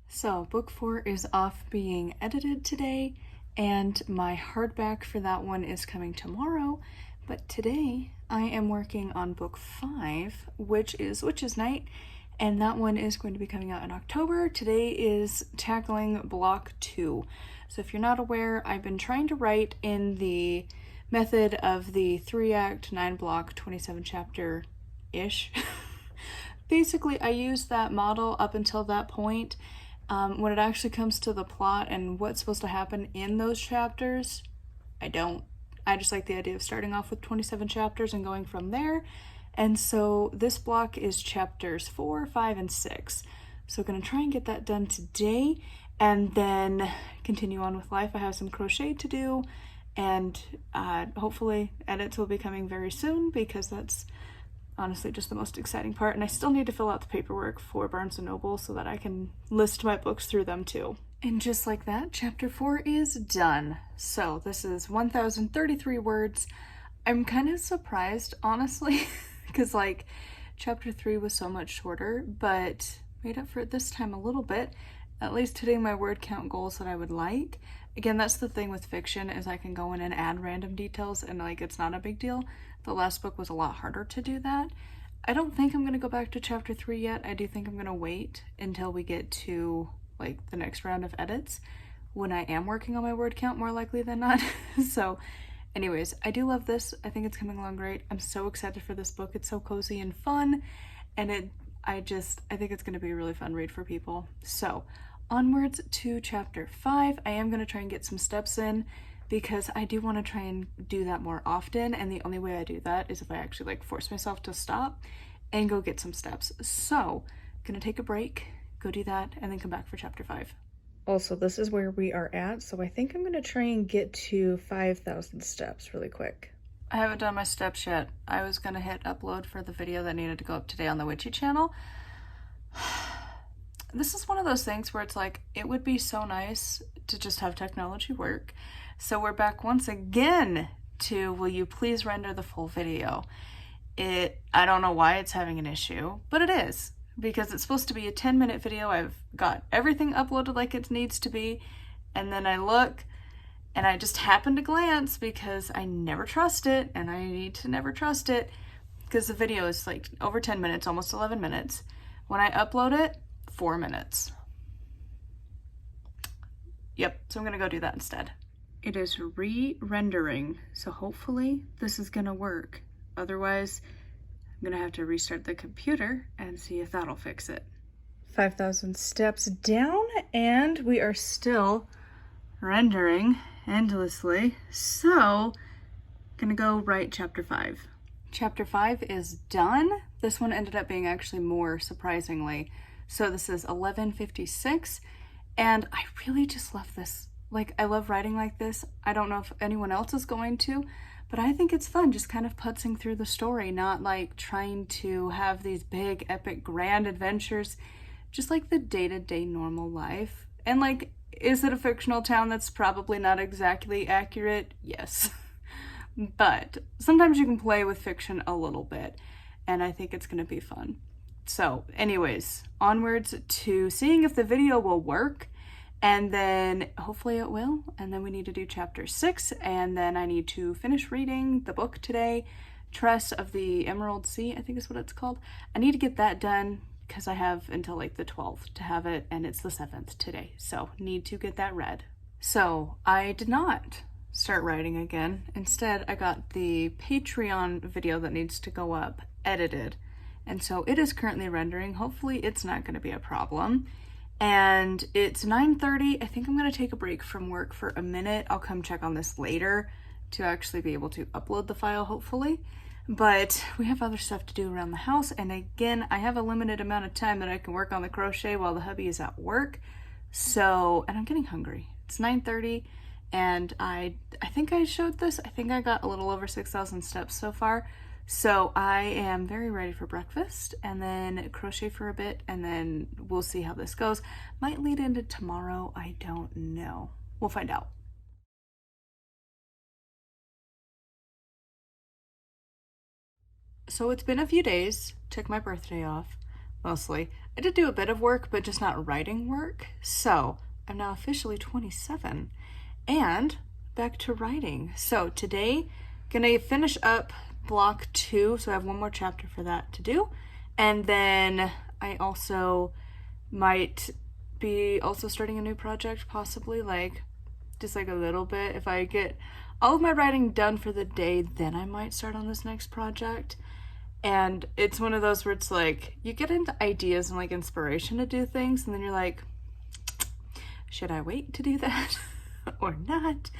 So, book 4 is off being edited today, and my hardback for that one is coming tomorrow. But today I am working on book 5, which is Witch's Night, and that one is going to be coming out in October. Today is tackling block 2. So, if you're not aware, I've been trying to write in the method of the 3-act, 9-block, 27-chapter ish. Basically, I used that model up until that point. When it actually comes to the plot and what's supposed to happen in those chapters, I don't. I just like the idea of starting off with 27 chapters and going from there. And so this block is chapters 4, 5, and 6. So I'm going to try and get that done today and then continue on with life. I have some crochet to do, and hopefully edits will be coming very soon, because that's honestly just the most exciting part. And I still need to fill out the paperwork for Barnes & Noble so that I can list my books through them too. And just like that, chapter 4 is done. So this is 1,033 words. I'm kind of surprised, honestly, because like chapter 3 was so much shorter, but made up for it this time a little bit, at least hitting my word count goals that I would like. Again, that's the thing with fiction, is I can go in and add random details and like it's not a big deal. The last book was a lot harder to do that. I don't think I'm going to go back to chapter 3 yet. I do think I'm going to wait until we get to like the next round of edits, when I am working on my word count, more likely than not. So anyways, I do love this. I think it's coming along great. I'm so excited for this book. It's so cozy and fun, and I think it's going to be a really fun read for people. So onwards to chapter 5. I am going to try and get some steps in, because I do want to try and do that more often, and the only way I do that is if I actually like force myself to stop and go get some steps. So I'm gonna take a break, go do that, and then come back for chapter 5. Also, this is where we are at, so I think I'm gonna try and get to 5,000 steps really quick. I haven't done my steps yet. I was gonna hit upload for the video that needed to go up today on the Witchy channel. This is one of those things where it's like, it would be so nice to just have technology work. So we're back once again to, will you please render the full video? I don't know why it's having an issue, but it is, because it's supposed to be a 10-minute video. I've got everything uploaded like it needs to be, and then I look and I just happen to glance, because I never trust it, and I need to never trust it, because the video is like over 10 minutes, almost 11 minutes. When I upload it, 4 minutes. Yep, so I'm gonna go do that instead. It is re-rendering, so hopefully this is gonna work. Otherwise, I'm gonna have to restart the computer and see if that'll fix it. 5,000 steps down, and we are still rendering endlessly. So, gonna go write chapter 5. Chapter 5 is done. This one ended up being actually more, surprisingly. So this is 11:56, and I really just love this. Like, I love writing like this. I don't know if anyone else is going to, but I think it's fun just kind of putzing through the story, not like trying to have these big, epic, grand adventures, just like the day-to-day normal life. And like, is it a fictional town that's probably not exactly accurate? Yes. But sometimes you can play with fiction a little bit, and I think it's gonna be fun. So anyways, onwards to seeing if the video will work, and then hopefully it will, and then we need to do chapter 6, and then I need to finish reading the book today, Tress of the Emerald Sea, I think is what it's called. I need to get that done, because I have until like the 12th to have it, and it's the 7th today, so need to get that read. So I did not start writing again. Instead, I got the Patreon video that needs to go up edited, and so it is currently rendering. Hopefully it's not going to be a problem. And it's 9:30. I think I'm going to take a break from work for a minute. I'll come check on this later to actually be able to upload the file, hopefully. But we have other stuff to do around the house, and again, I have a limited amount of time that I can work on the crochet while the hubby is at work. So, and I'm getting hungry. It's 9:30, and I think I showed this. I think I got a little over 6,000 steps so far. So I am very ready for breakfast, and then crochet for a bit, and then we'll see how this goes. Might lead into tomorrow, I don't know. We'll find out. So it's been a few days, took my birthday off, mostly. I did do a bit of work, but just not writing work. So I'm now officially 27 and back to writing. So today, gonna finish up block 2, so I have one more chapter for that to do. And then I also might be also starting a new project, possibly, like, just like a little bit. If I get all of my writing done for the day, then I might start on this next project. And it's one of those where it's like, you get into ideas and like inspiration to do things, and then you're like, should I wait to do that or not?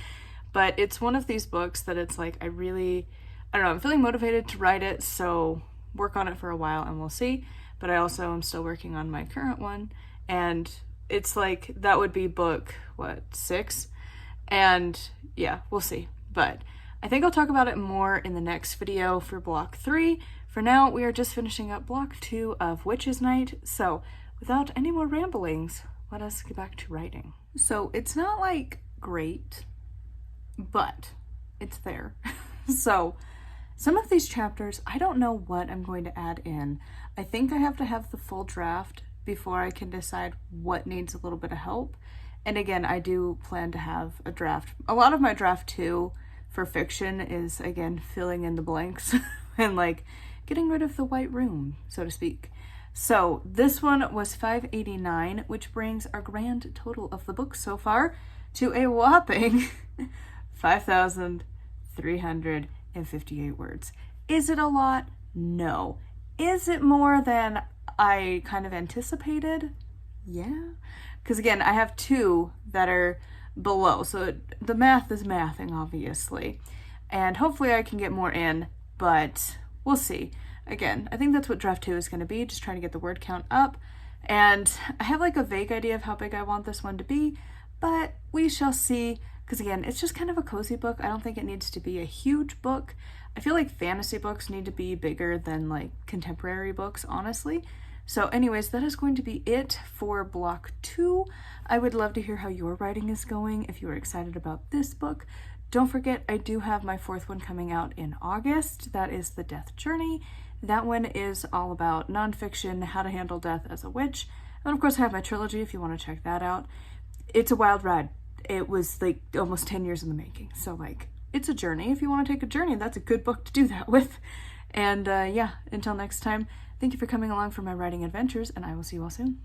But it's one of these books that it's like, I don't know, I'm feeling motivated to write it, so work on it for a while and we'll see. But I also am still working on my current one, and it's like, that would be book, 6? And yeah, we'll see. But I think I'll talk about it more in the next video for block 3. For now, we are just finishing up block 2 of Witch's Night. So without any more ramblings, let us get back to writing. So it's not like great, but it's there. So some of these chapters, I don't know what I'm going to add in. I think I have to have the full draft before I can decide what needs a little bit of help. And again, I do plan to have a draft. A lot of my draft 2 for fiction is, again, filling in the blanks and like getting rid of the white room, so to speak. So this one was 589, which brings our grand total of the book so far to a whopping 5,358 words. Is it a lot? No. Is it more than I kind of anticipated? Yeah. Because again, I have 2 that are below, so the math is mathing, obviously. And hopefully I can get more in, but we'll see. Again, I think that's what draft 2 is going to be, just trying to get the word count up. And I have like a vague idea of how big I want this one to be, but we shall see. Because again, it's just kind of a cozy book. I don't think it needs to be a huge book. I feel like fantasy books need to be bigger than like contemporary books, honestly. So anyways, that is going to be it for block 2. I would love to hear how your writing is going, if you are excited about this book. Don't forget, I do have my 4th one coming out in August. That is The Death Journey. That one is all about nonfiction, how to handle death as a witch. And of course I have my trilogy if you want to check that out. It's a wild ride. It was like almost 10 years in the making. So like, it's a journey. If you want to take a journey, that's a good book to do that with. And yeah, until next time, thank you for coming along for my writing adventures, and I will see you all soon.